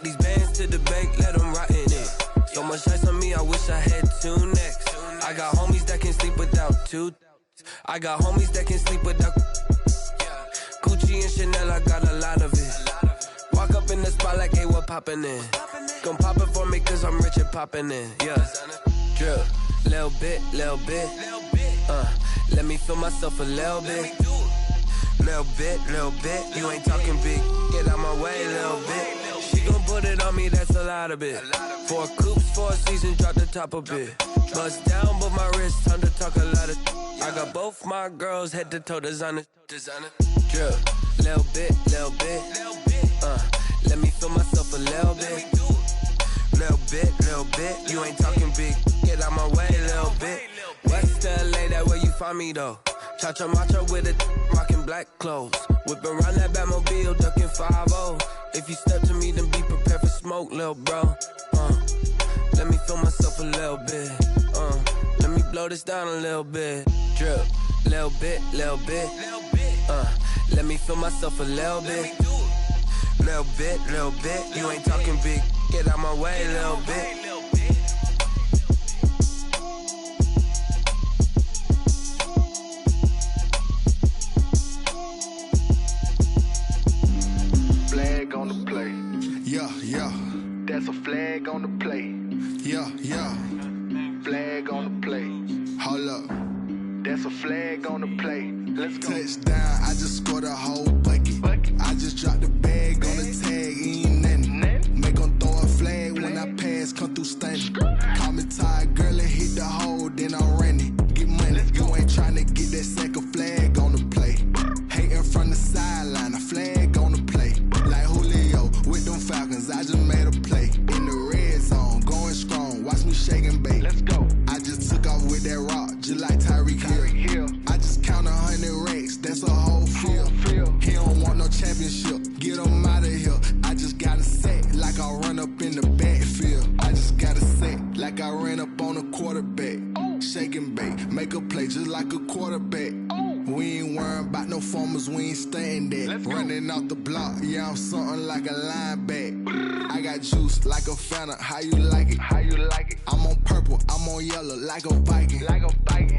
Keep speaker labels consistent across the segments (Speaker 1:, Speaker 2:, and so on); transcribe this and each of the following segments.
Speaker 1: These bands to the bank, let them rot in it. So much ice on me, I wish I had two necks. I got homies that can sleep without two. I got homies that can sleep without Gucci and Chanel, I got a lot of it. Walk up in the spot like, hey, what poppin' in? Gon' pop it for me cause I'm rich and poppin' in, yeah. Drip, little bit, let me feel myself a little bit. Little bit, you ain't talking big. Get out my way, little bit. She gon' put it on me, that's a lot of it. 4 coupes, 4 seasons, drop the top a bit. Bust down, but my wrist, time to talk a lot of. I got both my girls head to toe designer. Drip, little bit, let me feel myself a little bit. Little bit, you ain't talking big. Get out my way, little bit. West LA, that where you find me though. Cha-cha macha with it, rockin' black clothes. Whippin' around that Batmobile, duckin' 5-0. If you step to me, then be prepared for smoke, lil' bro. Let me feel myself a little bit. Let me blow this down a little bit. Drip, little bit, let me feel myself a little bit. Little bit, you ain't talking big. Get out my way, little bit.
Speaker 2: Flag on the play.
Speaker 3: Yeah.
Speaker 2: That's a flag on the play.
Speaker 3: Yeah.
Speaker 2: Flag on the play.
Speaker 3: Hold up.
Speaker 2: That's a flag on the play. Let's go.
Speaker 3: Touchdown, I just scored a whole bucket. I just dropped the bag on the tag, ain't nothing. Make 'em throw a flag when I pass, come through stunning. Call me tired, girl, and hit the hole, then I'm running. Get money, you ain't tryna get that second flag on the play. Hating from the sideline, a flag on the play. Like Julio with them Falcons, I just made a play. In the red zone, going strong, watch me shake and bake.
Speaker 2: Let's go.
Speaker 3: I just took off with that rock, just like Tyreek Hill. I just count 100 racks, that's a whole field. He don't want no championship, get him out of here. I just got a set, like I run up in the backfield. I just got a set, like I ran up on a quarterback. Shake and bake, make a play just like a quarterback. We ain't worrying about no formers, we ain't staying there. Running off the block, yeah, I'm something like a linebacker. I got juice like a Fanta, how you like it? I'm on purple, I'm on yellow, like a Viking.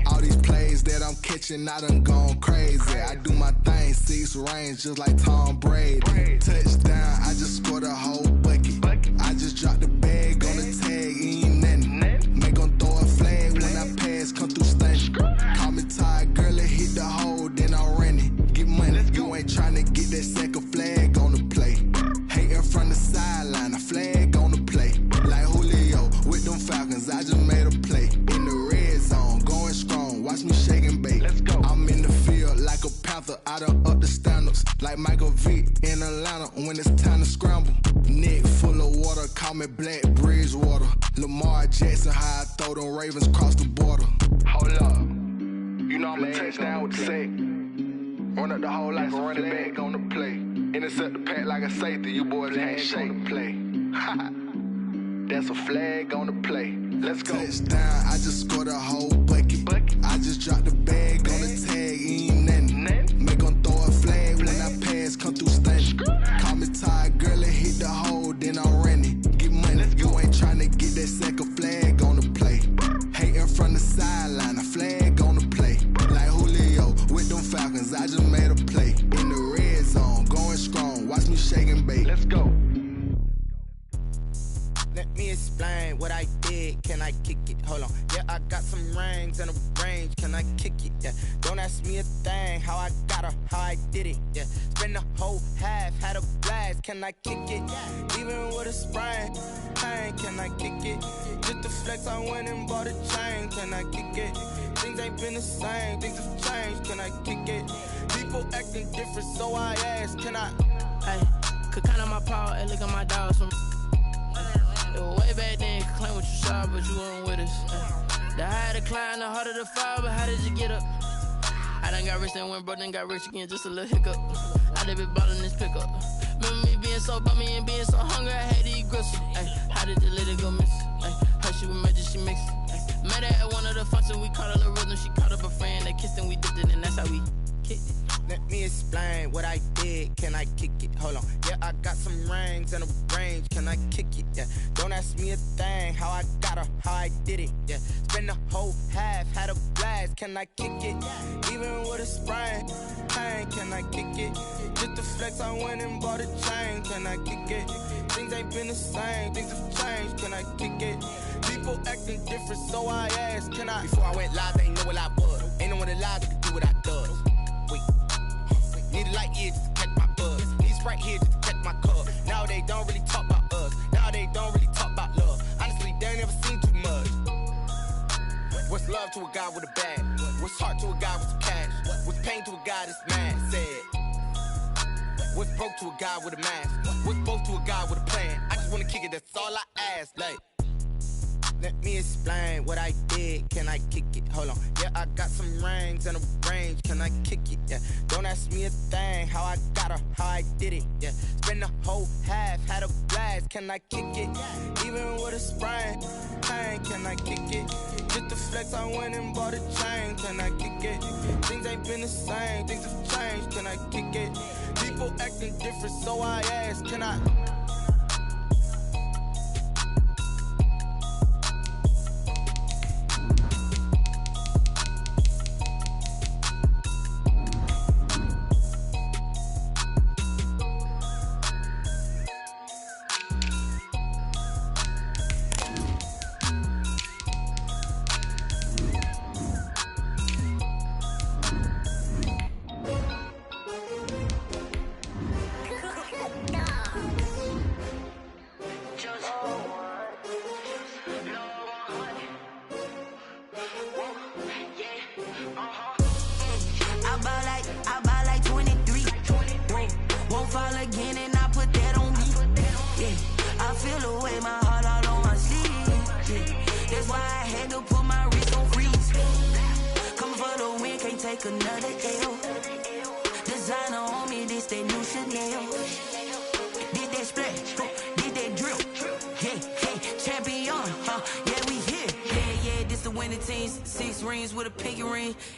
Speaker 3: All these plays that I'm catching, I done gone crazy. I do my thing, 6 range, just like Tom Brady. Touchdown, I just scored a whole bucket. I just dropped the bag on the tag, ain't nothing. Make 'em throw a flag when I pass, come through stunning. Call me tired, girl, and hit the hole, then I'm running. Get money, you ain't tryna get that second flag on the play. Hating from the sideline, a flag on the play. Like Julio with them Falcons, I just made a play. In the red zone, going strong, watch me shake and bake. I'm in the field like a Panther, I done up the standards. Like Michael Vick in Atlanta when it's time to scramble. Neck full of water, call me Black Bridgewater. Lamar Jackson, how I throw them Ravens cross the border.
Speaker 2: Hold up. You know I'm a touchdown with the sack. Run up the hole like a running back on the play. Intercept the pack like a safety, you boys can't shake the play. That's a flag on the play. Let's go.
Speaker 3: Touchdown, I just scored a whole bucket. I just dropped the bag on the tag, ain't nothing. Make 'em throw a flag when I pass, come through stunning. Call me tired, girl, and hit the hole, then I'm running. Get money, you ain't tryna get that second flag on the play. Hating from the sideline, a flag on the play. Like Julio with them Falcons, I just made a play. In the red zone, going strong, watch me shake and bake.
Speaker 2: Let's go.
Speaker 4: Let me explain what I did. Can I kick it? Hold on. Yeah, I got some rings and a range. Can I kick it? Yeah. Don't ask me a thing. How I got her, how I did it. Yeah. Spend the whole half, had a blast. Can I kick it? Even with a sprain. Pain, can I kick it? Just the flex, I went and bought a chain. Can I kick it? Things ain't been the same. Things have changed. Can I kick it? People acting different, so I ask. Can I?
Speaker 5: Hey, could count on my power and look at my dogs from. Way back then, you could claim what you saw, but you weren't with us. The higher the climb, the harder the fall, but how did you get up? I done got rich and went broke, then got rich again, just a little hiccup. I done been ballin' this pickup. Remember me being so bummy and being so hungry, I had to eat gristle. How did the lady go miss? How she was magic, she mixed. Met her at one of the functions, we caught her the rhythm, she caught up a friend, they kissed and we dipped it, and that's how we kicked it.
Speaker 4: Let me explain what I did. did, can I kick it? Hold on, yeah, I got some rings and a range, can I kick it? Yeah, don't ask me a thing, how I got her, how I did it. Yeah, spend the whole half, had a blast, can I kick it? Even with a sprain, pain, can I kick it? Just the flex, I went and bought a chain, can I kick it? Things ain't been the same, things have changed, can I kick it? People acting different, so I asked, can I? Before I went live, they ain't know what I was. Ain't no one alive that could do what I does. Wait, need a light here just to catch my buzz. Need Sprite here just to catch my cup. Now they don't really talk about us. Now they don't really talk about love. Honestly, they ain't never seen too much. What's love to a guy with a bag? What's heart to a guy with some cash? What's pain to a guy that's mad? Said. What's broke to a guy with a mask? What's both to a guy with a plan? I just wanna kick it, that's all I ask. Like, let me explain what I did. Can I kick it? Hold on. Yeah, I got some rings and a range. Can I kick it? Yeah. Don't ask me a thing. How I got her, how I did it. Yeah. Spend the whole half, had a blast. Can I kick it? Even with a sprain, pain. Can I kick it? Just the flex, I went and bought a chain. Can I kick it? Things ain't been the same. Things have changed. Can I kick it? People acting different, so I ask. Can I?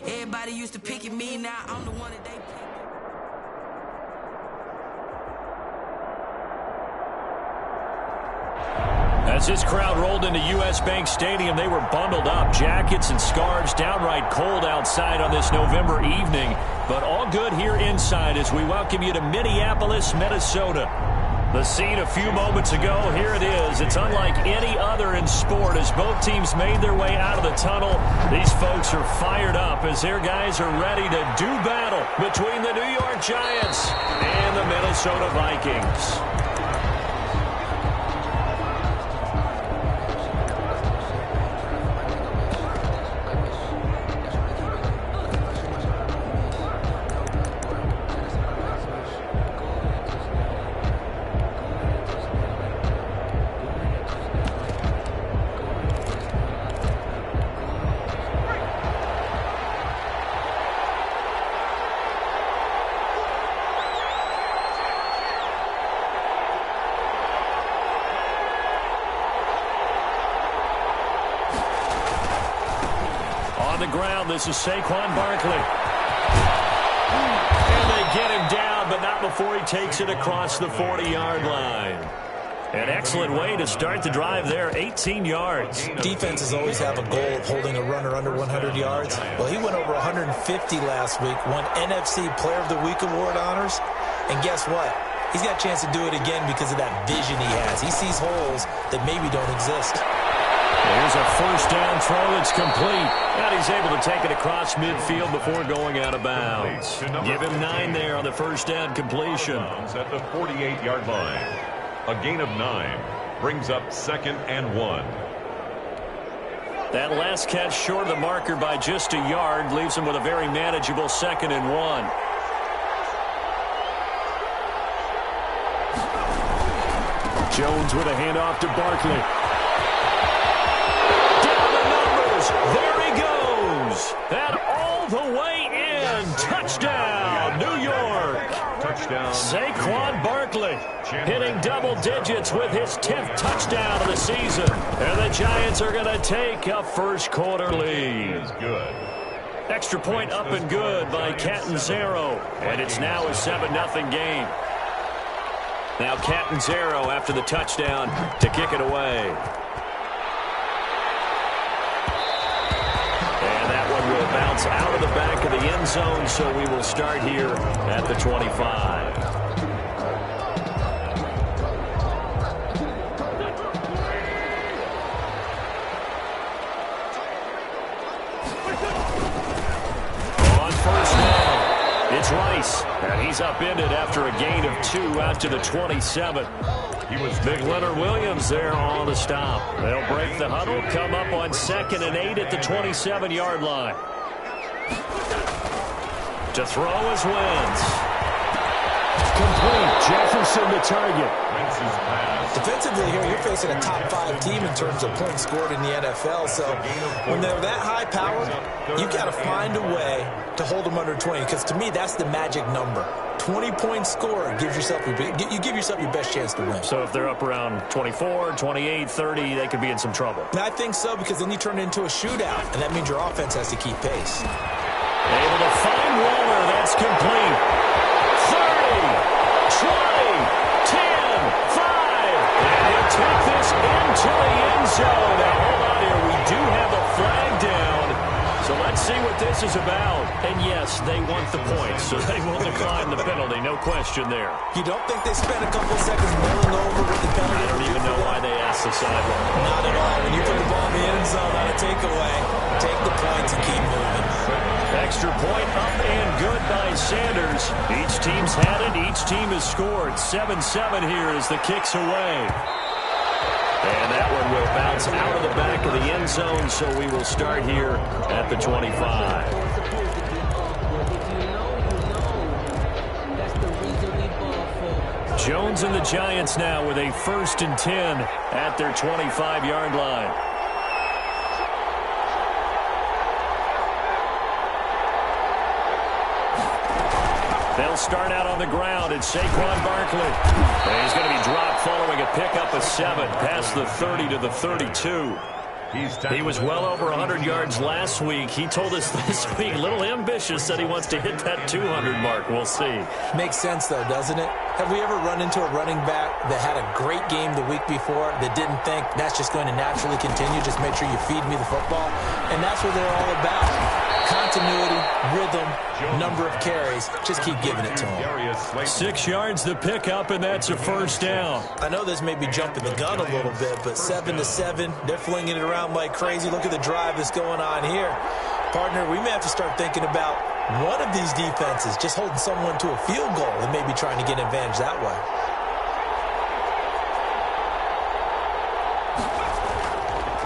Speaker 6: Everybody used to pick at me, now I'm the one that they pick.
Speaker 7: As this crowd rolled into U.S. Bank Stadium, they were bundled up, jackets and scarves, downright cold outside on this November evening, but all good here inside as we welcome you to Minneapolis, Minnesota. The scene a few moments ago, here it is. It's unlike any other in sport as both teams made their way out of the tunnel. These folks are fired up as their guys are ready to do battle between the New York Giants and the Minnesota Vikings. This is Saquon Barkley. And they get him down, but not before he takes it across the 40-yard line. An excellent way to start the drive there, 18 yards.
Speaker 8: Defenses always have a goal of holding a runner under 100 yards. Well, he went over 150 last week, won NFC Player of the Week award honors. And guess what? He's got a chance to do it again because of that vision he has. He sees holes that maybe don't exist.
Speaker 7: Here's a first down throw that's complete. And he's able to take it across midfield before going out of bounds. Give him 9 there on the first down completion.
Speaker 9: At the 48-yard line. A gain of 9 brings up 2nd and 1.
Speaker 7: That last catch short of the marker by just a yard leaves him with a very manageable 2nd and 1. Jones with a handoff to Barkley. There he goes. And all the way in. Touchdown, New York.
Speaker 9: Touchdown.
Speaker 7: Saquon Barkley hitting double digits with his 10th touchdown of the season. And the Giants are going to take a first quarter lead.
Speaker 9: Is good.
Speaker 7: Extra point up and good by Catanzaro. And it's now a 7-0 game. Now Catanzaro after the touchdown to kick it away. And that one will bounce out of the back of the end zone, so we will start here at the 25. It's Rice, and he's upended after a gain of 2 out to the 27. He was big Leonard Williams there on the stop. They'll break the huddle, come up on 2nd and 8 at the 27-yard line. To throw is Wentz. Complete. Jefferson the target.
Speaker 8: Defensively here, you're facing a top-5 team in terms of points scored in the NFL. So when they're that high-powered, you've got to find a way to hold them under 20. Because to me, that's the magic number. 20 points scored gives yourself you give yourself your best chance to win.
Speaker 7: So if they're up around 24, 28, 30, they could be in some trouble.
Speaker 8: And I think so, because then you turn it into a shootout, and that means your offense has to keep pace.
Speaker 7: Able to find Waller. That's complete. 30, 20, 10, 5. And he'll take this into the end zone. Now, hold on here. We do have a flag down. So let's see what this is about. And yes, they want the points, so they will decline the penalty. No question there.
Speaker 8: You don't think they spent a couple seconds mulling over with the penalty?
Speaker 7: I don't even know why they asked the sideline.
Speaker 8: Not at all. When you put the ball in the end zone on a takeaway, take the points and keep moving.
Speaker 7: Extra point up and good by Sanders. Each team's had it. Each team has scored. 7-7 here as the kick's away. And that one will bounce out of the back of the end zone, so we will start here at the 25. Jones and the Giants now with a 1st and 10 at their 25-yard line. They'll start out on the ground. It's Saquon Barkley. And he's going to be dropped following a pickup of 7 past the 30 to the 32. He was well over 100 yards last week. He told us this week, a little ambitious, that he wants to hit that 200 mark. We'll see.
Speaker 8: Makes sense, though, doesn't it? Have we ever run into a running back that had a great game the week before that didn't think that's just going to naturally continue? Just make sure you feed me the football. And that's what they're all about. Continuity, rhythm, number of carries. Just keep giving it to them.
Speaker 7: 6 yards the pickup, and that's a 1st down.
Speaker 8: I know this may be jumping the gun a little bit, but 7-7, they're flinging it around like crazy. Look at the drive that's going on here. Partner, we may have to start thinking about one of these defenses just holding someone to a field goal and maybe trying to get an advantage that way.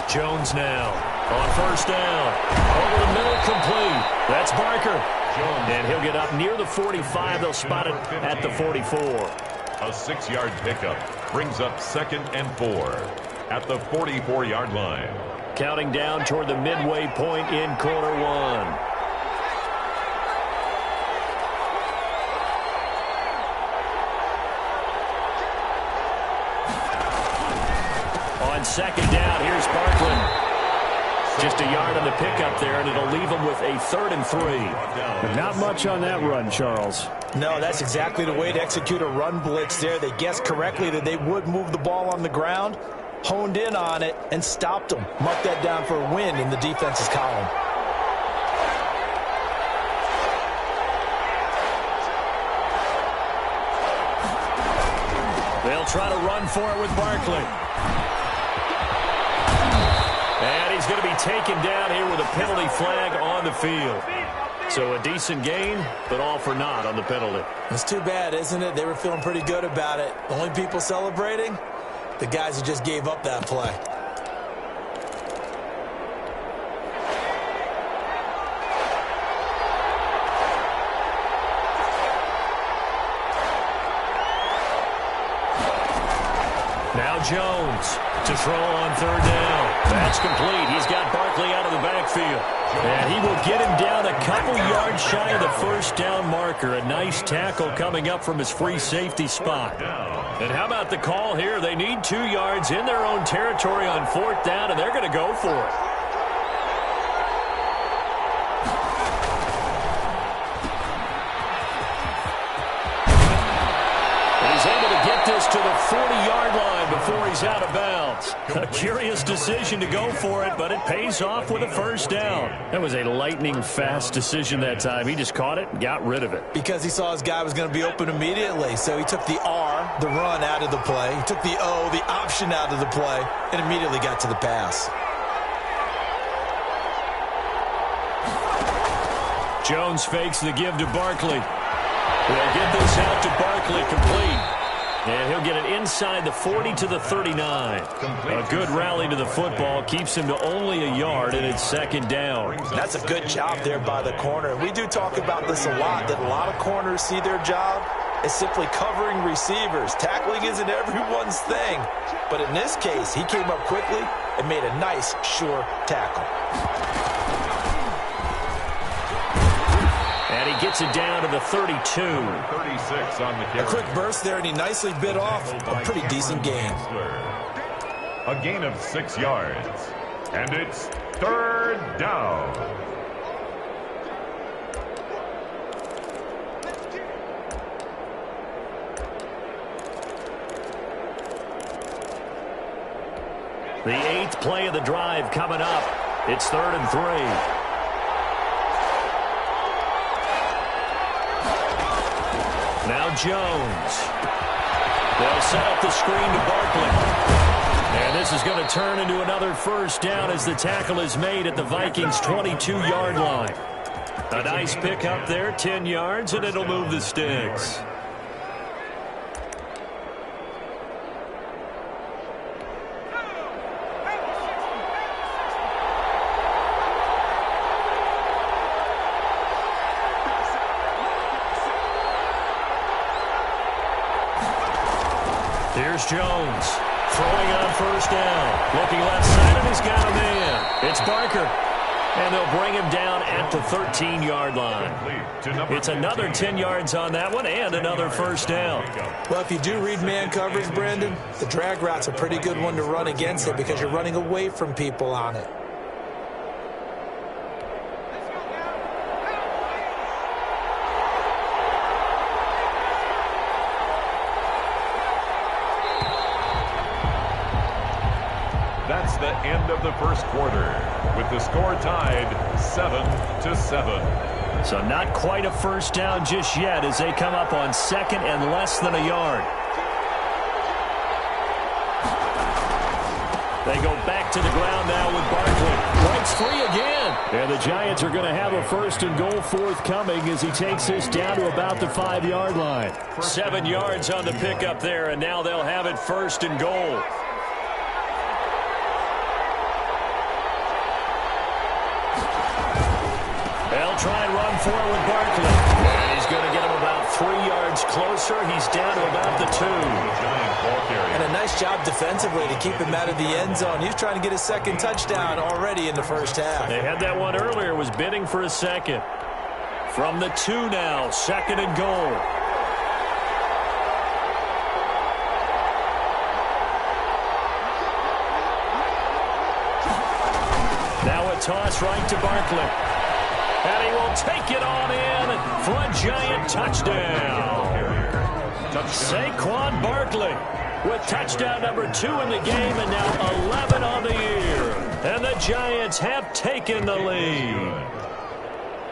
Speaker 7: Jones now on 1st down. Over the middle, complete. That's Barker. And he'll get up near the 45. They'll spot it at the 44.
Speaker 9: A 6-yard pickup brings up 2nd and 4 at the 44-yard line.
Speaker 7: Counting down toward the midway point in quarter 1. On 2nd down, here's Barkley. Just a yard on the pickup there, and it'll leave them with a 3rd and 3. But not much on that run, Charles.
Speaker 8: No, that's exactly the way to execute a run blitz there. They guessed correctly that they would move the ball on the ground, honed in on it, and stopped them. Mark that down for a win in the defense's column.
Speaker 7: They'll try to run for it with Barkley. And he's going to be taken down here with a penalty flag on the field. So a decent gain, but all for naught on the penalty.
Speaker 8: It's too bad, isn't it? They were feeling pretty good about it. The only people celebrating, the guys who just gave up that play.
Speaker 7: Now Jones to throw on 3rd down. That's complete. He's got Barkley out of the backfield. And he will get him down a couple yards shy of the 1st down marker. A nice tackle coming up from his free safety spot. And how about the call here? They need 2 yards in their own territory on 4th down, and they're going to go for it. he's out of bounds. A curious decision to go for it, but it pays off with a first down. That was a lightning-fast decision that time. He just caught it and got rid of it.
Speaker 8: Because he saw his guy was going to be open immediately, so he took the R, the run, out of the play. He took the O, the option, out of the play, and immediately got to the pass.
Speaker 7: Jones fakes the give to Barkley. They'll get this out to Barkley, complete. And he'll get it inside the 40 to the 39. A good rally to the football keeps him to only a yard, and it's second down.
Speaker 8: That's a good job there by the corner. We do talk about this a lot, that a lot of corners see their job as simply covering receivers. Tackling isn't everyone's thing. But in this case, he came up quickly and made a nice, sure tackle.
Speaker 7: And he gets it down to the 32.
Speaker 9: 36 on the carry.
Speaker 8: A quick burst there, and he nicely bit off a pretty decent gain.
Speaker 9: A gain of 6 yards. And it's third down.
Speaker 7: The 8th play of the drive coming up. It's 3rd and 3. Now Jones. They'll set up the screen to Barkley. And this is going to turn into another first down as the tackle is made at the Vikings' 22-yard line. A nice pick up there, 10 yards, and it'll move the sticks. Here's Jones throwing on first down. Looking left side, and he's got a man. It's Barker. And they'll bring him down at the 13-yard line. It's another 10 yards on that one and another first down.
Speaker 8: Well, if you do read man coverage, Brandon, the drag route's a pretty good one to run against it because you're running away from people on it.
Speaker 9: That's the end of the first quarter, with the score tied 7-7.
Speaker 7: So not quite a first down just yet as they come up on second and less than a yard. They go back to the ground now with Barkley. Breaks free again. And the Giants are going to have a first and goal forthcoming as he takes this down to about the 5-yard line. 7 yards on the pickup there, and now they'll have it first and goal. They'll try and run for it with Barkley. And he's going to get him about 3 yards closer. He's down to about the 2.
Speaker 8: And a nice job defensively to keep him out of the end zone. He's trying to get his second touchdown already in the first half.
Speaker 7: They had that one earlier, was bidding for a second. From the 2 now, second and goal. Now a toss right to Barkley. And he will take it on in for a Giant touchdown. Saquon Barkley with touchdown number 2 in the game and now 11 on the year. And the Giants have taken the lead.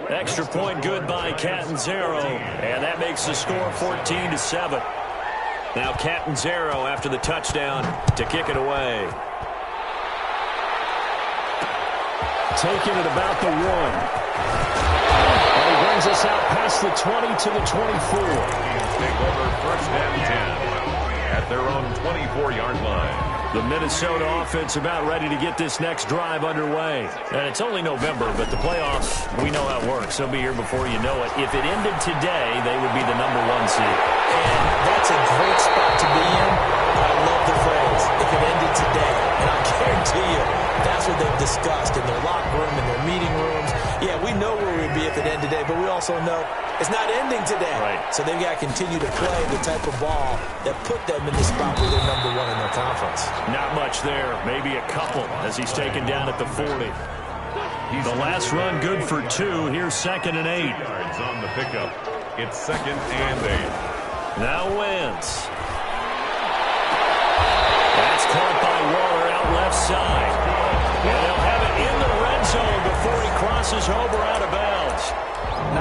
Speaker 7: Extra point good by Catanzaro. And that makes the score 14-7. Now Catanzaro after the touchdown to kick it away. Taking it about the 1. And he brings us out past the 20 to the 24.
Speaker 9: Take over first and 10 at their own 24-yard line.
Speaker 7: The Minnesota offense about ready to get this next drive underway. And it's only November, but the playoffs, we know how it works. They'll be here before you know it. If it ended today, they would be the number 1 seed.
Speaker 8: And that's a great spot to be in. I love the phrase, if it ended today. And I guarantee you, that's what they've discussed in their locker room, in their meeting rooms. Yeah, we know where we'd be if it ended today, but we also know it's not ending today.
Speaker 7: Right.
Speaker 8: So they've got to continue to play the type of ball that put them in the spot where they're number 1 in their conference.
Speaker 7: Not much there. Maybe a couple as he's taken down at the 40. The last run good for 2. Here's second and 8.
Speaker 9: Yards on the pickup. It's second and 8.
Speaker 7: Now Wentz. That's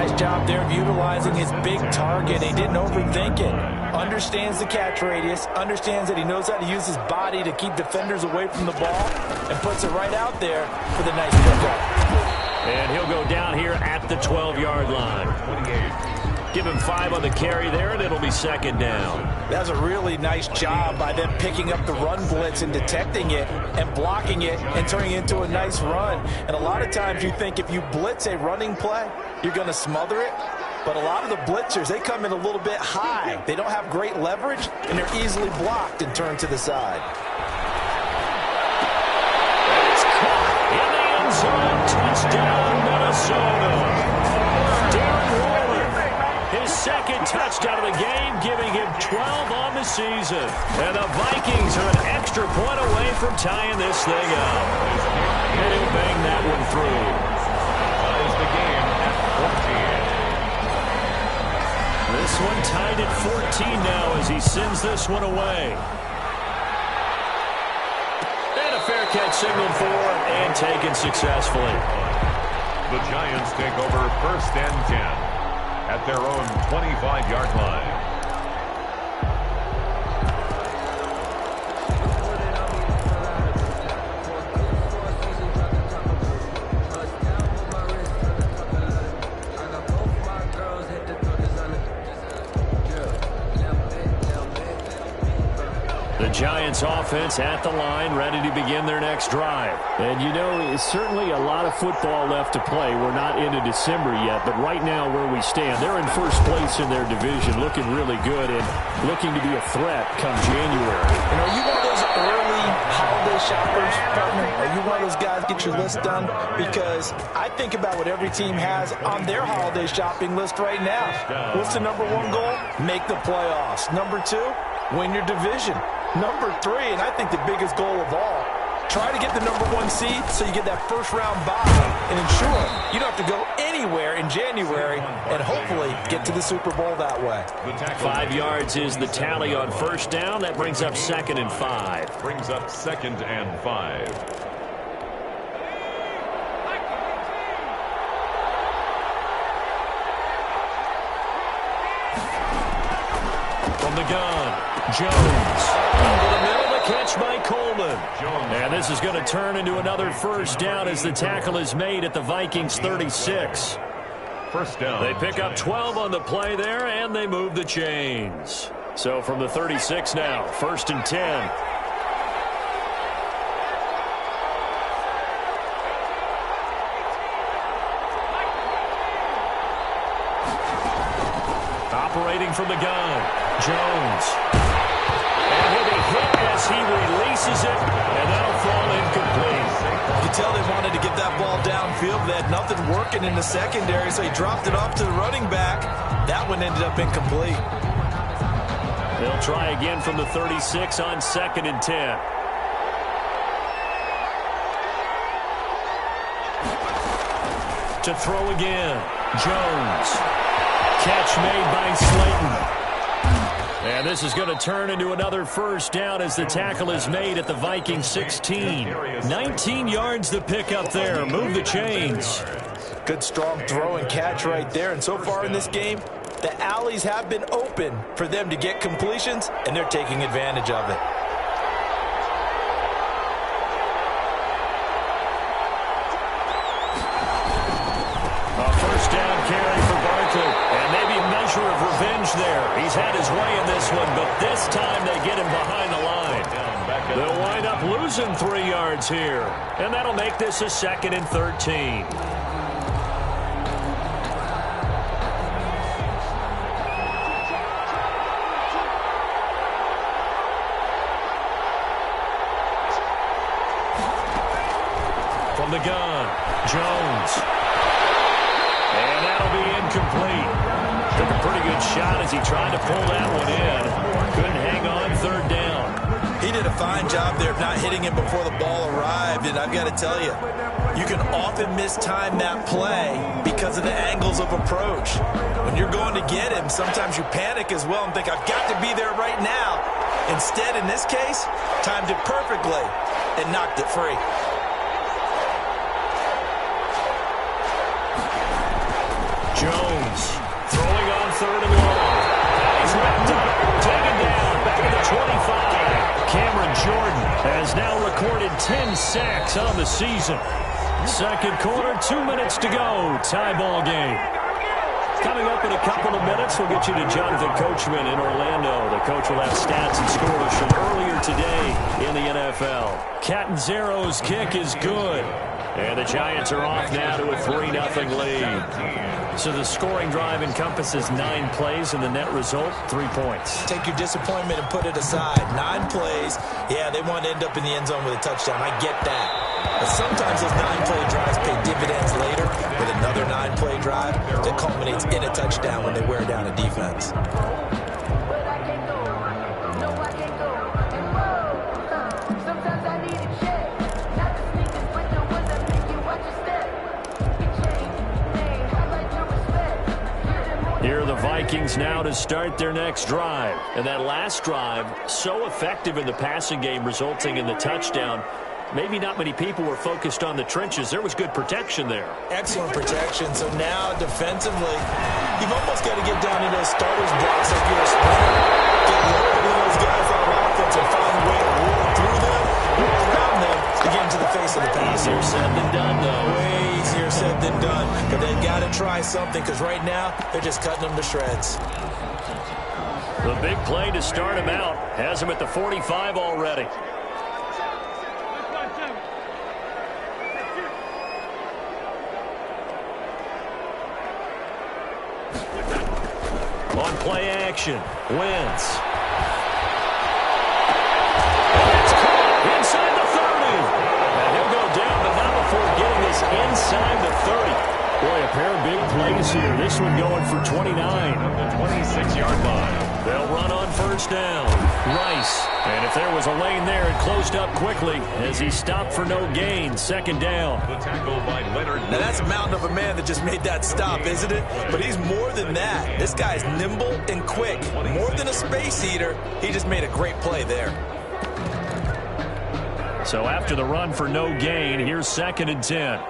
Speaker 8: Nice job there of utilizing his big target. He didn't overthink it. Understands the catch radius, understands that he knows how to use his body to keep defenders away from the ball, and puts it right out there for the nice pickup.
Speaker 7: And he'll go down here at the 12-yard line. Give him 5 on the carry there, and it'll be second down.
Speaker 8: That's a really nice job by them picking up the run blitz and detecting it and blocking it and turning it into a nice run. And a lot of times you think if you blitz a running play, you're going to smother it. But a lot of the blitzers, they come in a little bit high. They don't have great leverage, and they're easily blocked and turned to the side.
Speaker 7: It's caught in the end zone. Touchdown, Minnesota. His second touchdown of the game, giving him 12 on the season. And the Vikings are an extra point away from tying this thing up. And he'll bang that one through.
Speaker 9: Ties the game at 14.
Speaker 7: This one tied at 14 now as he sends this one away. And a fair catch signaled for and taken successfully.
Speaker 9: The Giants take over 1st and 10. At their own 25-yard line.
Speaker 7: The Giants offense at the line, ready to begin their next drive.
Speaker 10: And you know, it's certainly a lot of football left to play. We're not into December yet, but right now where we stand, they're in first place in their division, looking really good and looking to be a threat come January.
Speaker 8: And are you one of those early holiday shoppers, partner? Are you one of those guys get your list done? Because I think about what every team has on their holiday shopping list right now. What's the number 1 goal? Make the playoffs. Number 2, win your division. Number 3, and I think the biggest goal of all, try to get the number 1 seed so you get that first-round bye and ensure you don't have to go anywhere in January and hopefully get to the Super Bowl that way.
Speaker 7: 5 yards is the tally on first down. That brings up 2nd and 5.
Speaker 9: Brings up 2nd and 5.
Speaker 7: From the gun, Jones. Over the middle, the catch by Coleman. And this is going to turn into another first down as the tackle is made at the Vikings 36.
Speaker 9: First down.
Speaker 7: They pick up 12 on the play there, and they move the chains. So from the 36 now, 1st and 10. Operating from the gun, Jones. And he'll be hit as he releases it, and that'll fall incomplete.
Speaker 8: You can tell they wanted to get that ball downfield. They had nothing working in the secondary, so he dropped it off to the running back. That one ended up incomplete.
Speaker 7: They'll try again from the 36 on 2nd and 10. To throw again, Jones. Catch made by Slayton. And this is going to turn into another first down as the tackle is made at the Vikings 16. 19 yards to pick up there. Move the chains.
Speaker 8: Good strong throw and catch right there. And so far in this game, the alleys have been open for them to get completions, and they're taking advantage of it.
Speaker 7: A first down carry for Barkley. And maybe a measure of revenge there. He's had his way in this one, but this time they get him behind the line. They'll wind up losing 3 yards here. And that'll make this a 2nd and 13. From the gun, Jones. And that'll be incomplete. Took a pretty good shot as he tried to pull that one in. Couldn't hang on 3rd down.
Speaker 8: He did a fine job there of not hitting him before the ball arrived, and I've got to tell you, you can often mistime that play because of the angles of approach. When you're going to get him, sometimes you panic as well and think, I've got to be there right now. Instead, in this case, timed it perfectly and knocked it free.
Speaker 7: Jones throwing on 3rd and long. He's wrapped up, taken down, back at the 25. Cameron Jordan has now recorded 10 sacks on the season. Second quarter, 2 minutes to go. Tie ball game. Coming up in a couple of minutes, we'll get you to Jonathan Coachman in Orlando. The coach will have stats and scores from earlier today in the NFL. Catanzaro's kick is good. And the Giants are off now to a 3-0 lead. So the scoring drive encompasses 9 plays, and the net result, 3 points.
Speaker 8: Take your disappointment and put it aside. 9 plays. Yeah, they want to end up in the end zone with a touchdown. I get that. But sometimes those 9-play drives pay dividends later with another 9-play drive that culminates in a touchdown when they wear down a defense.
Speaker 7: Here are the Vikings now to start their next drive. And that last drive, so effective in the passing game, resulting in the touchdown. Maybe not many people were focused on the trenches. There was good protection there.
Speaker 8: Excellent protection. So now, defensively, you've almost got to get down to those starters blocks like you're a sprinter. Get lower to those guys on offense and find a way to roll through them, roll around them to get into the face of the pass.
Speaker 7: Easier said than done, though.
Speaker 8: Way easier said than done. But they've got to try something because right now, they're just cutting them to shreds.
Speaker 7: The big play to start him out has him at the 45 already. On play action, Wentz. And it's caught inside the 30. And he'll go down, but not before getting this inside the 30. Boy, a pair of big plays here. This one going for 29. At the 26-yard line. They'll run on first down. Rice. And if there was a lane there, it closed up quickly as he stopped for no gain. Second down. The tackle by Leonard.
Speaker 8: Now that's a mountain of a man that just made that stop, isn't it? But he's more than that. This guy's nimble and quick. More than a space eater. He just made a great play there.
Speaker 7: So after the run for no gain, here's 2nd and 10.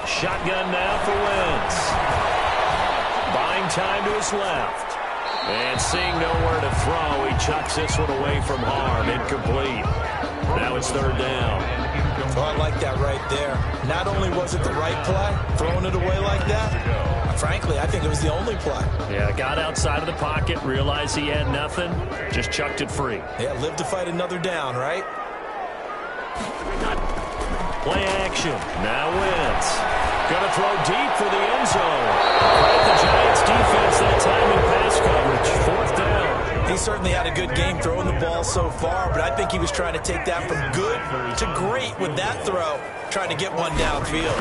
Speaker 7: Shotgun now for Wentz. Buying time to his left. And seeing nowhere to throw, he chucks this one away from harm. Incomplete. Now it's 3rd down.
Speaker 8: Oh, I like that right there. Not only was it the right play, throwing it away like that, frankly, I think it was the only play.
Speaker 7: Yeah, got outside of the pocket, realized he had nothing, just chucked it free.
Speaker 8: Yeah, live to fight another down, right?
Speaker 7: Play action. Now Wentz. Gonna throw deep for the end zone. Right, the Giants defense that time in pass coverage. 4th down.
Speaker 8: He certainly had a good game throwing the ball so far, but I think he was trying to take that from good to great with that throw, trying to get one downfield.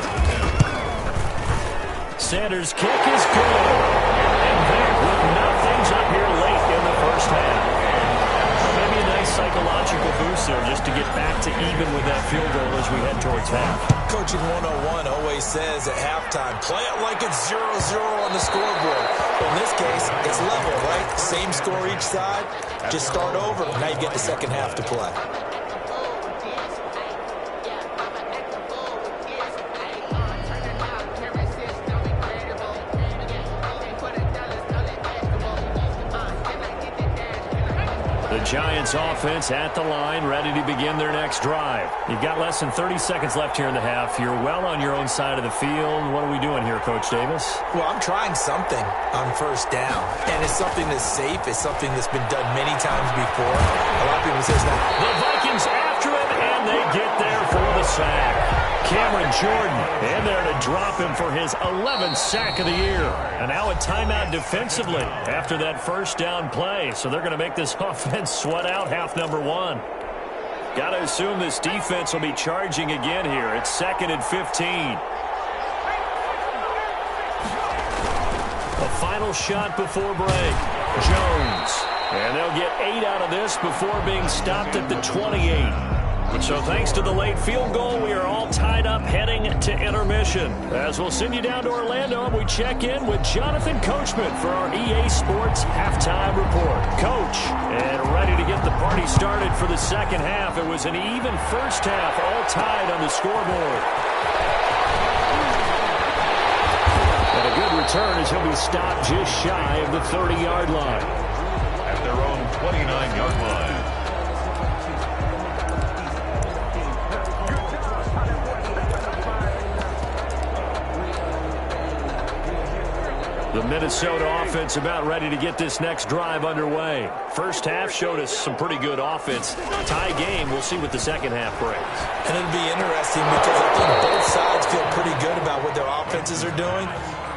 Speaker 7: Sanders' kick is good. And Vic with nothing's up here late in the first half. Maybe a nice psychological boost there just to get back to even with that field goal as we head towards half.
Speaker 8: Coaching 101 always says at halftime, play it like it's 0-0 on the scoreboard. But in this case, it's level, right? Same score each side. Just start over. Now you get the second half to play.
Speaker 7: The Giants offense at the line, ready to begin their next drive. You've got less than 30 seconds left here in the half. You're well on your own side of the field. What are we doing here, Coach Davis?
Speaker 8: Well, I'm trying something on first down. And it's something that's safe. It's something that's been done many times before. A lot of people say it's not.
Speaker 7: The Vikings after him, and they get there for the sack. Cameron Jordan in there to drop him for his 11th sack of the year. And now a timeout defensively after that first down play. So they're going to make this offense sweat out half number 1. Got to assume this defense will be charging again here. It's 2nd and 15. A final shot before break. Jones. And they'll get 8 out of this before being stopped at the 28. So thanks to the late field goal, we are all tied up heading to intermission. As we'll send you down to Orlando, and we check in with Jonathan Coachman for our EA Sports Halftime Report. Coach, and ready to get the party started for the second half. It was an even first half, all tied on the scoreboard.
Speaker 10: And a good return as he'll be stopped just shy of the 30-yard line.
Speaker 9: At their own 29-yard line.
Speaker 10: The Minnesota offense about ready to get this next drive underway. First half showed us some pretty good offense. Tie game, we'll see what the second half brings.
Speaker 8: And it'll be interesting because I think both sides feel pretty good about what their offenses are doing.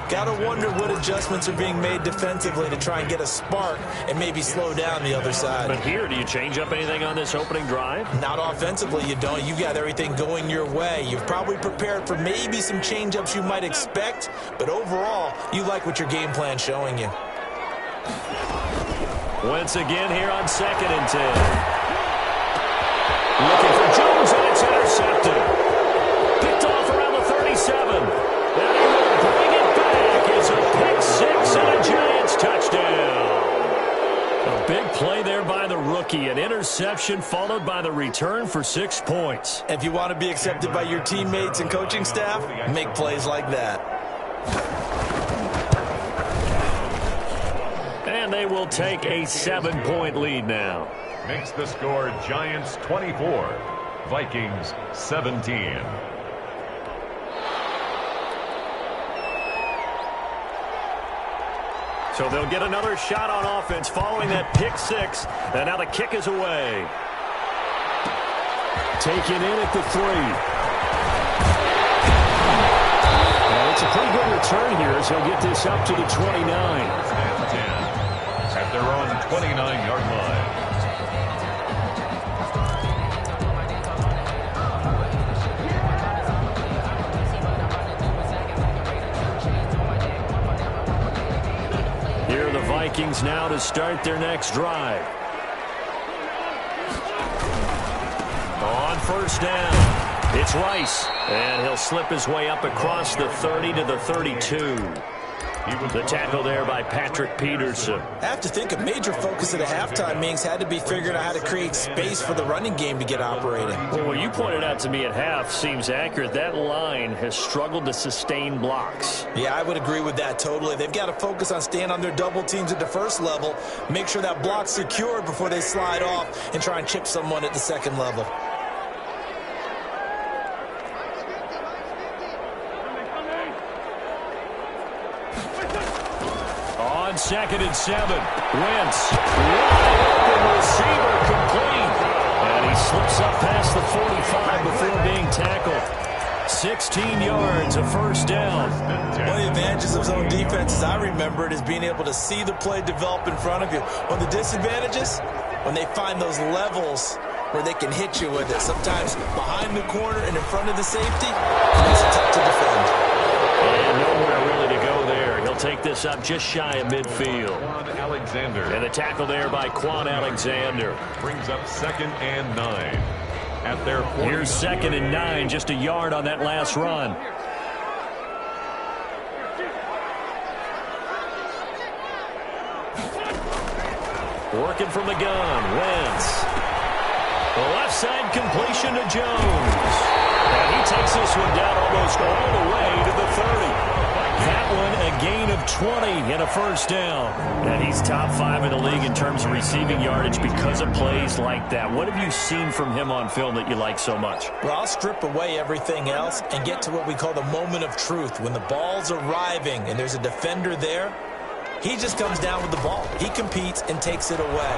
Speaker 8: Got to wonder what adjustments are being made defensively to try and get a spark and maybe slow down the other side.
Speaker 10: But here, do you change up anything on this opening drive?
Speaker 8: Not offensively, you don't. You got everything going your way. You've probably prepared for maybe some change-ups you might expect, but overall, you like what your game plan's showing you.
Speaker 10: Once again here on 2nd and 10. Looking for Jones, and it's intercepted. Picked off around the 37. And he will bring it back. It's a pick six and a Giants touchdown. A big play there by the rookie. An interception followed by the return for 6 points.
Speaker 8: If you want to be accepted by your teammates and coaching staff, make plays like that.
Speaker 10: And they will take a 7-point lead now.
Speaker 9: Makes the score Giants 24, Vikings 17.
Speaker 10: So they'll get another shot on offense following that pick six. And now the kick is away. Taken in at the 3. And it's a pretty good return here as he'll get this up to the 29.
Speaker 9: At their own 29-yard line.
Speaker 10: Here are the Vikings now to start their next drive. On first down, it's Rice. And he'll slip his way up across the 30 to the 32. The tackle there by Patrick Peterson.
Speaker 8: I have to think a major focus of the halftime meetings had to be figuring out how to create space for the running game to get operating.
Speaker 10: Well, what you pointed out to me at half seems accurate. That line has struggled to sustain blocks.
Speaker 8: Yeah, I would agree with that totally. They've got to focus on staying on their double teams at the first level, make sure that block's secured before they slide off and try and chip someone at the second level.
Speaker 10: On 2nd and 7, Wentz, wide open receiver, complete. And he slips up past the 45 before being tackled. 16 yards, a first down.
Speaker 8: One of the advantages of zone defense, as I remember it, is being able to see the play develop in front of you. One of the disadvantages, when they find those levels where they can hit you with it. Sometimes behind the corner and in front of the safety, it makes it tough to defend.
Speaker 10: And nowhere really to go there. He'll take this up just shy of midfield.
Speaker 9: Alexander.
Speaker 10: And the tackle there by Quan Alexander.
Speaker 9: Brings up 2nd and 9. At their 40.
Speaker 10: Here's 2nd and 9, just a yard on that last run. Working from the gun, Wentz. The left side completion to Jones. And he takes this one down almost all the way to the 30. That one a gain of 20 and a first down. And he's top 5 in the league in terms of receiving yardage because of plays like that. What have you seen from him on film that you like so much?
Speaker 8: Well, I'll strip away everything else and get to what we call the moment of truth. When the ball's arriving and there's a defender there, he just comes down with the ball. He competes and takes it away.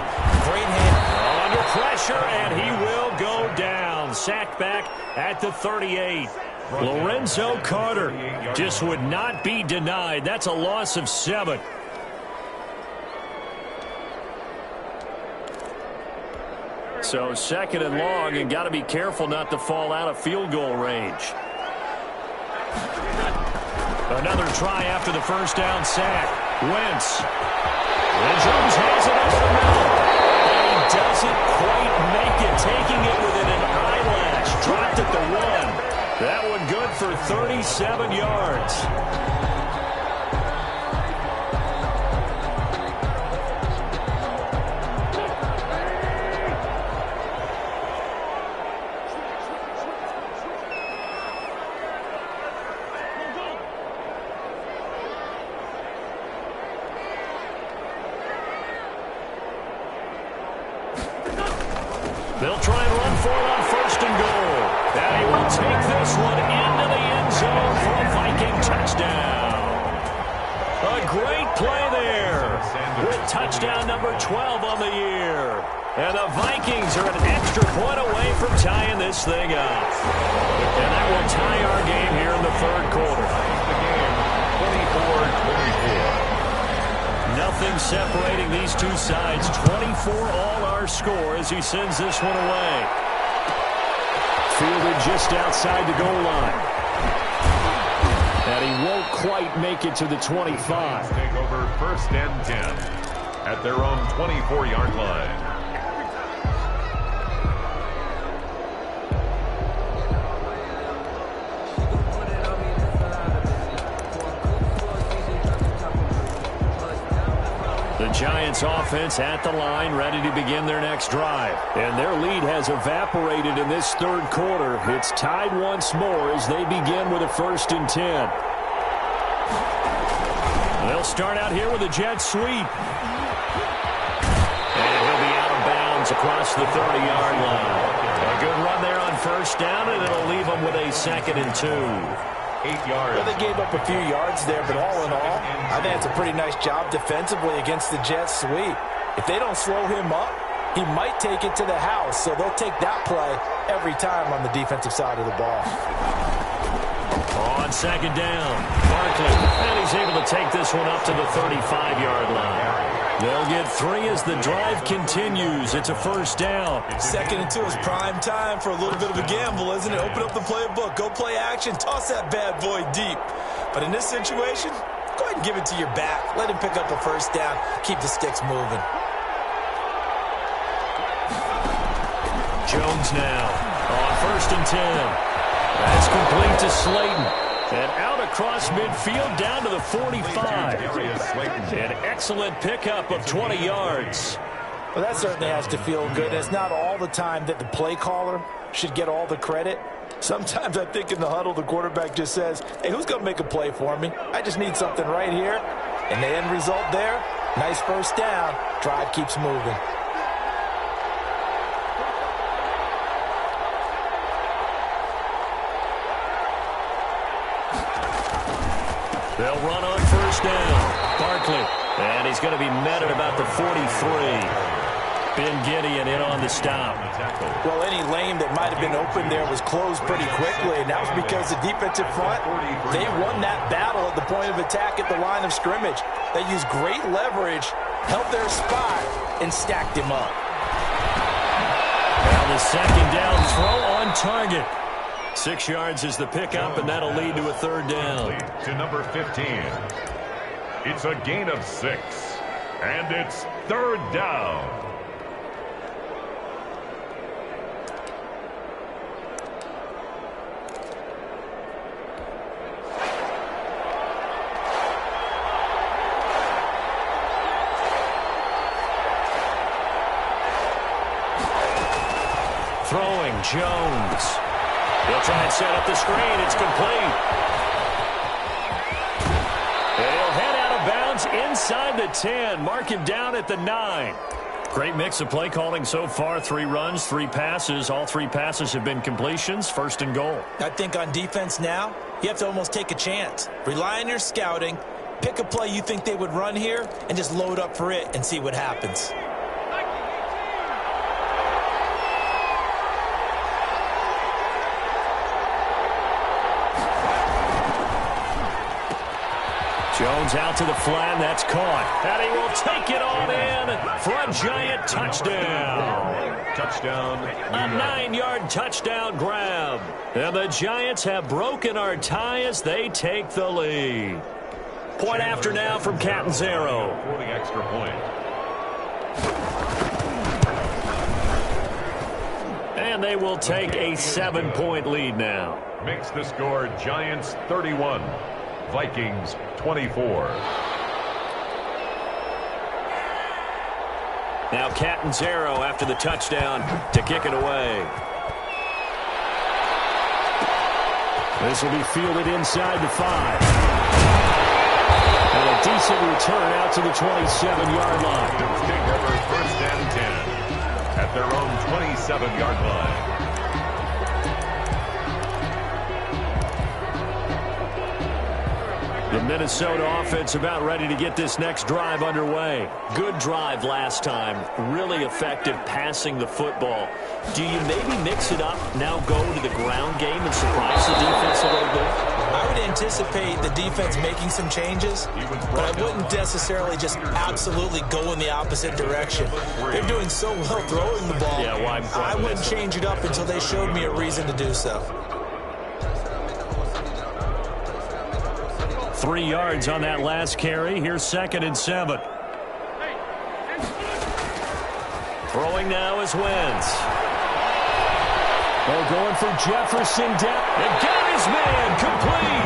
Speaker 8: Great hand.
Speaker 10: Under pressure, and he will go down. Sacked back at the 38. Lorenzo Carter just would not be denied. That's a loss of 7. So 2nd and long, and got to be careful not to fall out of field goal range. Another try after the first down sack. Wentz. And Jones has it over the middle. And he doesn't quite make it, taking it within an eyelash. Dropped at the 1. That one good for 37 yards.
Speaker 7: They'll try and run for it on first and goal. And he will take this one into the end zone for a Viking touchdown. A great play there with touchdown number 12 on the year. And the Vikings are an extra point away from tying this thing up. And that will tie our game here in the third quarter.
Speaker 9: The game, 24-24.
Speaker 7: Nothing separating these two sides. 24 all our score as he sends this one away. Fielded just outside the goal line. And he won't quite make it to the 25.
Speaker 9: Take over first and 10 at their own 24-yard line.
Speaker 7: The Giants offense at the line, ready to begin their next drive. And their lead has evaporated in this third quarter. It's tied once more as they begin with a first and 10. They'll start out here with a jet sweep. And he'll be out of bounds across the 30-yard line. A good run there on first down, and it'll leave them with a 2nd and 2.
Speaker 9: 8 yards.
Speaker 8: Well, they gave up a few yards there, but all in all, I think it's a pretty nice job defensively against the jet sweep. If they don't slow him up, he might take it to the house, so they'll take that play every time on the defensive side of the ball.
Speaker 7: On second down, Barkley, and he's able to take this one up to the 35-yard line. They'll get 3 as the drive continues. It's a first down.
Speaker 8: 2nd and 2 is prime time for a little bit of a gamble, isn't it? Open up the playbook, go play action, toss that bad boy deep. But in this situation, go ahead and give it to your back. Let him pick up a first down. Keep the sticks moving.
Speaker 7: Jones now on first and 10. That's complete to Slayton. And out across midfield down to the 45. An excellent pickup of 20 yards.
Speaker 8: Well, that certainly has to feel good. It's not all the time that the play caller should get all the credit. Sometimes I think in the huddle, the quarterback just says, hey, who's going to make a play for me? I just need something right here. And the end result there, nice first down. Drive keeps moving.
Speaker 7: They'll run on first down. Barkley. And he's going to be met at about the 43. Ben Gideon in on the stop.
Speaker 8: Well, any lane that might have been open there was closed pretty quickly, and that was because the defensive front, they won that battle at the point of attack at the line of scrimmage. They used great leverage, held their spot, and stacked him up.
Speaker 7: Now the second down throw on target. 6 yards is the pickup, and that'll lead to a third down.
Speaker 9: To number 15. It's a gain of 6, and it's third down.
Speaker 7: Throwing, Jones. He'll try and set up the screen. It's complete. He'll head out of bounds inside the 10. Mark him down at the 9. Great mix of play calling so far. 3 runs, 3 passes. All 3 passes have been completions. First and goal.
Speaker 8: I think on defense now, you have to almost take a chance. Rely on your scouting. Pick a play you think they would run here and just load up for it and see what happens.
Speaker 7: Jones out to the flat, and that's caught. And he will take it on in for a Giant touchdown.
Speaker 9: Touchdown.
Speaker 7: A 9-yard touchdown grab. And the Giants have broken our tie as they take the lead. Point after now from Catanzaro.
Speaker 9: For the extra point.
Speaker 7: And they will take a 7-point lead now.
Speaker 9: Makes the score Giants 31. Vikings 24.
Speaker 7: Now Catanzaro after the touchdown to kick it away. This will be fielded inside the 5. And a decent return out to the 27-yard line.
Speaker 9: Take over first and 10 at at their own 27-yard line.
Speaker 7: The Minnesota offense about ready to get this next drive underway. Good drive last time. Really effective passing the football. Do you maybe mix it up, now go to the ground game and surprise the defense a little bit?
Speaker 8: I would anticipate the defense making some changes, but I wouldn't necessarily just absolutely go in the opposite direction. They're doing so well throwing the ball.
Speaker 7: Yeah, why
Speaker 8: I wouldn't change it up until they showed me a reason to do so.
Speaker 7: 3 yards on that last carry. Here's 2nd and 7. Throwing now is Wentz. Oh, going for Jefferson down. And got his man complete.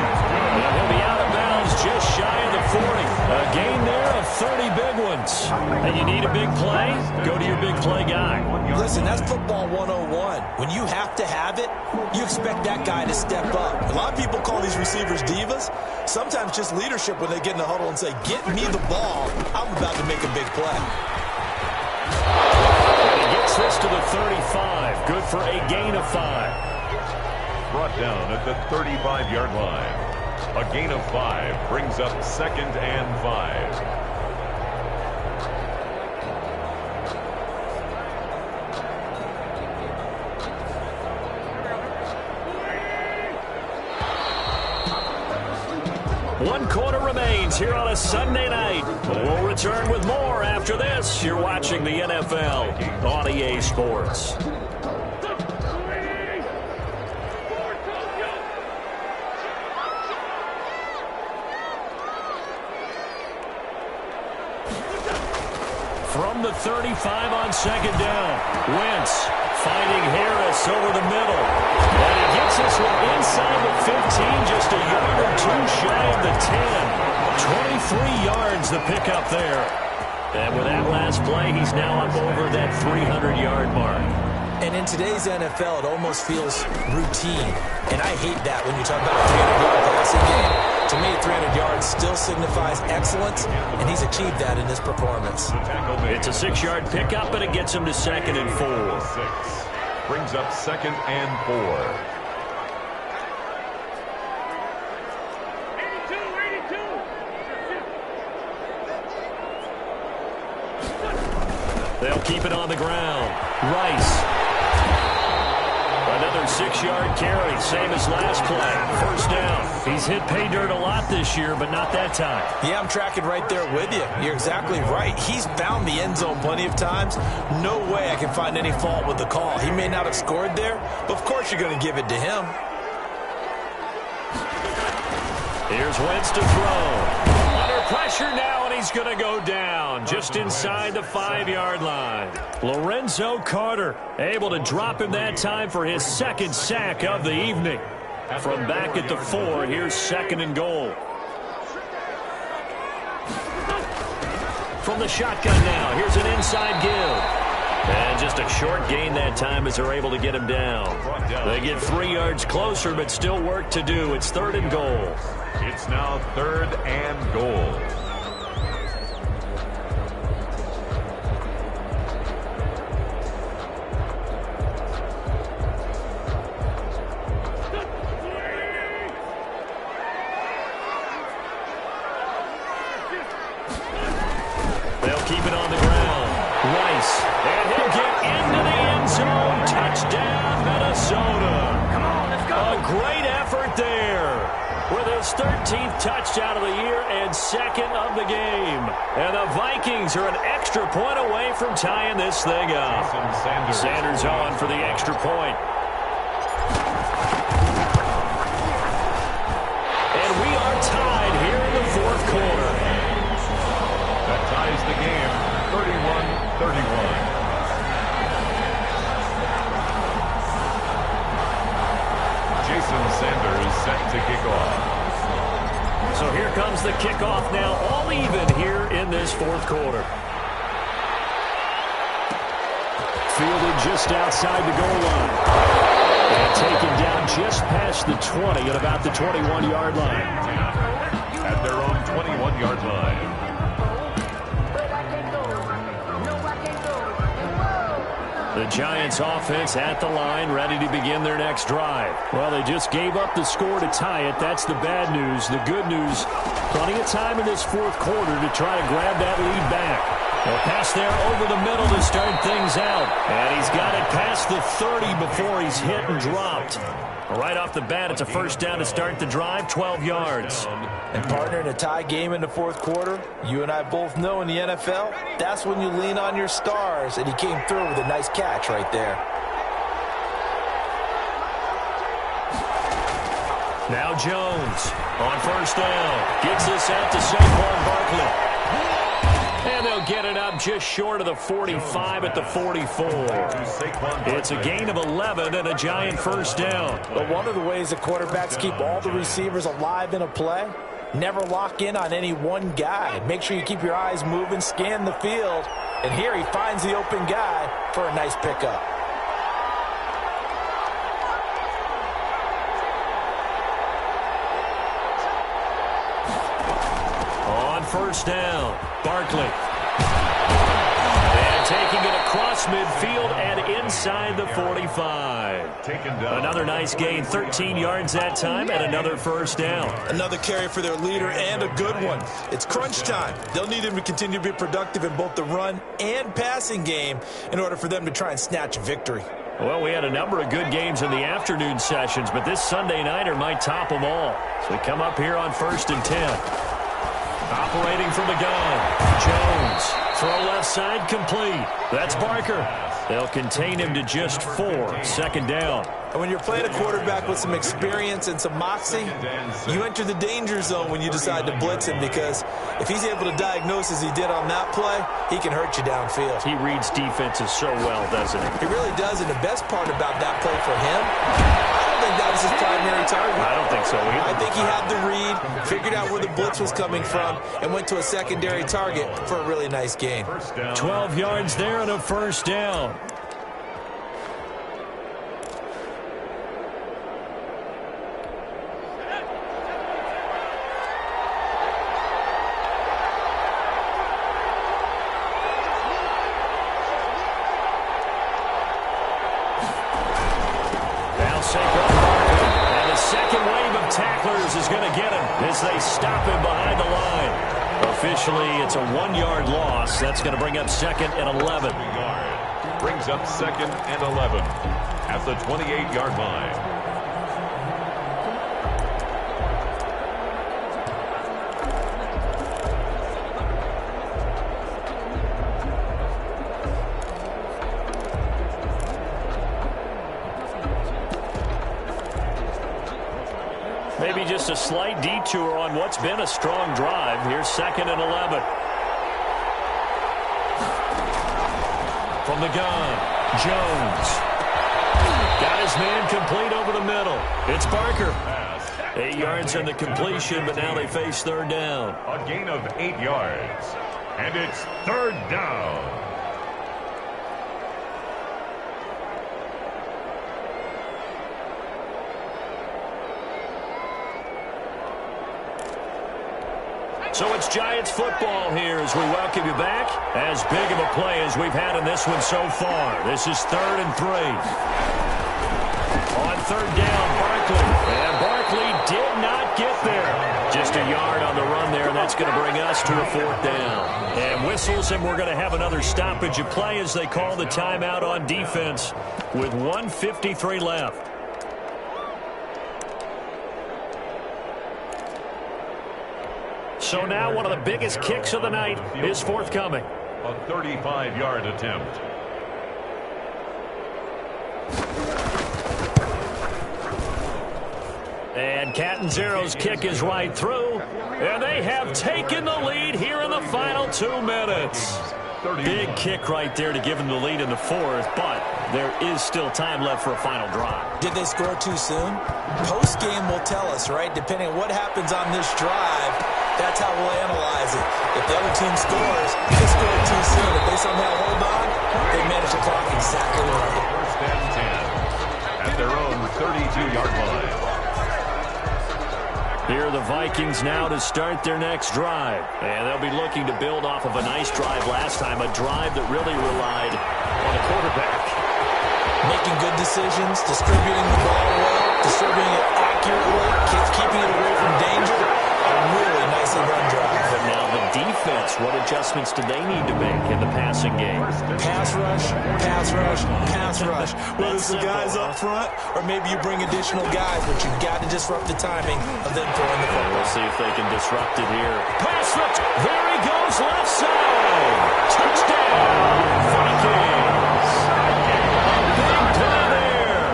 Speaker 7: And he'll be out of bounds just shy of the 40. A gain there of 30 big ones. And you need a big play? Go to your big play guy.
Speaker 8: Listen, that's football 101. When you have to have it, you expect that guy to step up. A lot of people call these receivers divas. Sometimes just leadership when they get in the huddle and say, get me the ball. I'm about to make a big play.
Speaker 7: And he gets this to the 35. Good for a gain of 5.
Speaker 9: Brought down at the 35-yard line. A gain of 5 brings up 2nd and 5.
Speaker 7: One quarter remains here on a Sunday night. We'll return with more after this. You're watching the NFL on EA Sports. From the 35 on 2nd down, Wentz finding Harris over the middle. And he gets this one inside the 15, just a yard or 2 shy of the 10. 23 yards the pickup there. And with that last play, he's now up over that 300-yard mark.
Speaker 8: And in today's NFL, it almost feels routine. And I hate that when you talk about a 300-yard passing game. To me, 300 yards still signifies excellence, and he's achieved that in this performance.
Speaker 7: It's a 6-yard pickup, and it gets him to 2nd and 4.
Speaker 9: 6 brings up 2nd and 4.
Speaker 7: They'll keep it on the ground. Rice. Another 6-yard carry, same as last play. First down. He's hit pay dirt a lot this year, but not that time.
Speaker 8: Yeah, I'm tracking right there with you. You're exactly right. He's found the end zone plenty of times. No way I can find any fault with the call. He may not have scored there, but of course you're going to give it to him.
Speaker 7: Here's Wentz to throw. Under pressure now, and he's going to go down just inside the 5-yard line. Lorenzo Carter able to drop him that time for his 2nd sack of the evening. From back at the 4, here's 2nd and goal. From the shotgun now, here's an inside give. And just a short gain that time as they're able to get him down. They get 3 yards closer, but still work to do. It's 3rd and goal.
Speaker 9: It's now 3rd and goal.
Speaker 7: They'll keep it on the ground. Rice, and he'll get into the end zone. Touchdown, Minnesota. Come on, let's go. A great effort there. With his 13th touchdown of the year and 2nd of the game. And the Vikings are an extra point away from tying this thing up. Sanders on for the extra point. And we are tied here in the 4th quarter.
Speaker 9: That ties the game, 31-31. Sanders set to kick off.
Speaker 7: So here comes the kickoff now, all even here in this 4th quarter. Fielded just outside the goal line. And taken down just past the 20 at about the 21-yard line.
Speaker 9: At their own 21-yard line.
Speaker 7: The The Giants offense at the line, ready to begin their next drive.
Speaker 10: Well, they just gave up the score to tie it. That's the bad news. The good news, plenty of time in this fourth quarter to try to grab that lead back.
Speaker 7: A pass there over the middle to start things out. And he's got it past the 30 before he's hit and dropped. Right off the bat, it's a first down to start the drive, 12 yards.
Speaker 8: And partner, in a tie game in the fourth quarter, you and I both know in the NFL, that's when you lean on your stars, and he came through with a nice catch right there.
Speaker 7: Now Jones on first down. Gets this out to Saquon Barkley. And they'll get it up just short of the 45 at the 44. It's a gain of 11 and a Giant first down.
Speaker 8: But one of the ways the quarterbacks keep all the receivers alive in a play, never lock in on any one guy. Make sure you keep your eyes moving, scan the field. And here he finds the open guy for a nice pickup.
Speaker 7: On first down, Barkley. And taking it across midfield and inside the 45. Another nice gain, 13 yards that time, and another first down.
Speaker 8: Another carry for their leader and a good one. It's crunch time. They'll need him to continue to be productive in both the run and passing game in order for them to try and snatch a victory.
Speaker 7: Well, we had a number of good games in the afternoon sessions, but this Sunday nighter might top them all. So we come up here on 1st and 10. Operating from the gun, Jones. Throw left side complete. That's Barker. They'll contain him to just 4. Second down.
Speaker 8: And when you're playing a quarterback with some experience and some moxie, you enter the danger zone when you decide to blitz him, because if he's able to diagnose as he did on that play, he can hurt you downfield.
Speaker 7: He reads defenses so well, doesn't he?
Speaker 8: He really does, and the best part about that play for him, I don't think that was his primary target.
Speaker 7: I don't think so either.
Speaker 8: I think he had the read, figured out where the blitz was coming from, and went to a secondary target for a really nice gain.
Speaker 7: 12 yards there and a first down. And the second wave of tacklers is going to get him as they stop him behind the line. Officially, it's a 1-yard loss. That's going to bring up 2nd and 11.
Speaker 9: Brings up 2nd and 11 at the 28-yard line.
Speaker 7: Maybe just a slight detour on what's been a strong drive. Here's 2nd and 11. From the gun, Jones. Got his man complete over the middle. It's Barker. 8 yards on the completion, but now they face 3rd down.
Speaker 9: A gain of 8 yards. And it's 3rd down.
Speaker 7: So it's Giants football here as we welcome you back. As big of a play as we've had in this one so far. This is 3rd and 3. On 3rd down, Barkley. And Barkley did not get there. Just a yard on the run there, and that's going to bring us to a 4th down. And whistles, and we're going to have another stoppage of play as they call the timeout on defense with 1:53 left. So now one of the biggest kicks of the night is forthcoming.
Speaker 9: A 35-yard attempt.
Speaker 7: And Catanzaro's kick is right through. And they have taken the lead here in the final 2 minutes. Big kick right there to give them the lead in the 4th, but there is still time left for a final drive.
Speaker 8: Did they score too soon? Post-game will tell us, right? Depending on what happens on this drive, that's how we'll analyze it. If the other team scores, they scored too soon. If they somehow hold on, they manage the clock exactly right.
Speaker 9: 1st and 10 at their own 32-yard line.
Speaker 7: Here are the Vikings now to start their next drive. And they'll be looking to build off of a nice drive last time, a drive that really relied on a quarterback.
Speaker 8: making good decisions, distributing the ball well, distributing it accurately, keeping it away from danger. A really nicely run drive.
Speaker 7: But now the defense, what adjustments do they need to make in the passing game?
Speaker 8: Pass rush, pass rush, pass rush. Whether it's the guys up front or maybe you bring additional guys, but you've got to disrupt the timing of them throwing the football.
Speaker 7: We'll see if they can disrupt it here. Pass rush. There he goes, left side. Touchdown, Vikings. Big play there.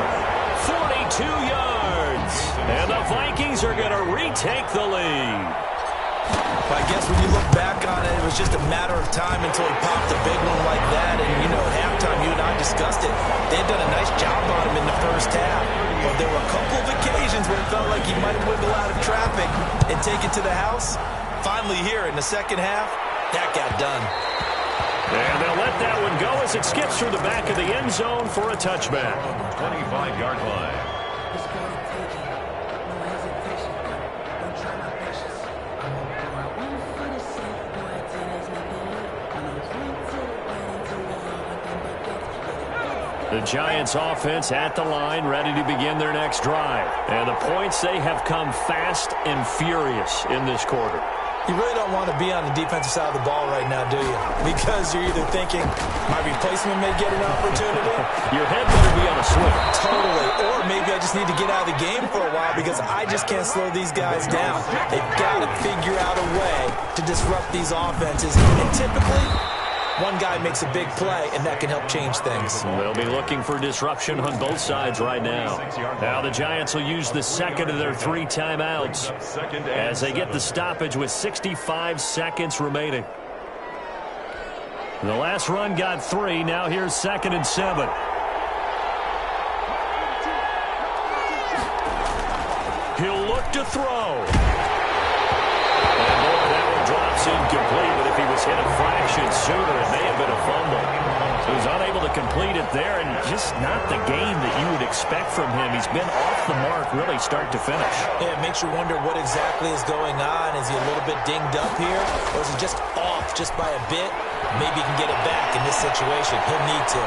Speaker 7: 42 yards. And the Vikings are going to retake the lead.
Speaker 8: I guess when you look back on it, it was just a matter of time until he popped a big one like that. And, you know, at halftime, you and I discussed it. They had done a nice job on him in the first half. But there were a couple of occasions where it felt like he might wiggle out of traffic and take it to the house. Finally here in the second half, that got done.
Speaker 7: And they'll let that one go as it skips through the back of the end zone for a touchback.
Speaker 9: 25-yard line.
Speaker 7: The Giants offense at the line, ready to begin their next drive. And the points, they have come fast and furious in this quarter.
Speaker 8: You really don't want to be on the defensive side of the ball right now, do you? Because you're either thinking, my replacement may get an opportunity.
Speaker 7: Your head better be on a swivel.
Speaker 8: Totally. Or maybe I just need to get out of the game for a while because I just can't slow these guys down. They've got to figure out a way to disrupt these offenses. And typically, one guy makes a big play, and that can help change things.
Speaker 7: They'll be looking for disruption on both sides right now. Now the Giants will use the second of their 3 timeouts as they get the stoppage with 65 seconds remaining. The last run got 3. Now here's 2nd and 7. He'll look to throw. Drops incomplete, but if he was hit a fraction sooner, it may have been a fumble. So he's unable to complete it there, and just not the game that you would expect from him. He's been off the mark, really, start to finish.
Speaker 8: Yeah, it makes you wonder what exactly is going on. Is he a little bit dinged up here, or is he just off just by a bit? Maybe he can get it back in this situation. He'll need to.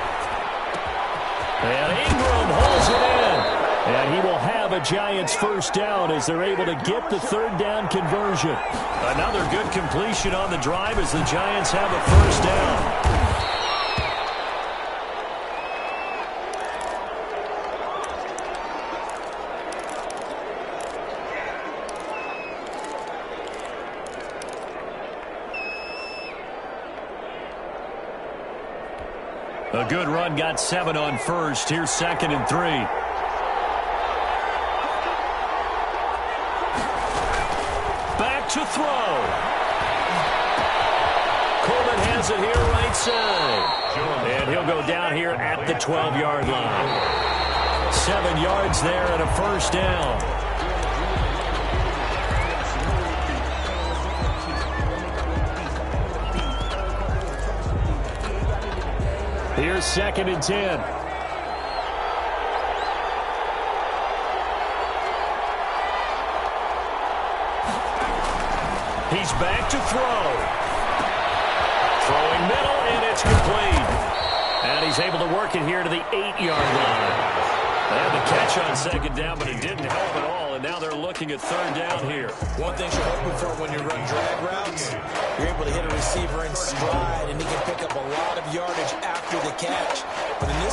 Speaker 7: And Ingram holds it in. And he will have a Giants first down as they're able to get the 3rd down conversion. Another good completion on the drive as the Giants have a first down. A good run got 7 on first. Here's 2nd and 3. To throw. Coleman has it here right side. And he'll go down here at the 12-yard line. 7 yards there and a first down. Here's 2nd and 10. He's back to throw. Throwing middle, and it's complete. And he's able to work it here to the 8-yard line. They had the catch on 2nd down, but it didn't help at all. And now they're looking at 3rd down here.
Speaker 8: One thing you're hoping for when you run drag routes, you're able to hit a receiver in stride, and he can pick up a lot of yardage after the catch. But in this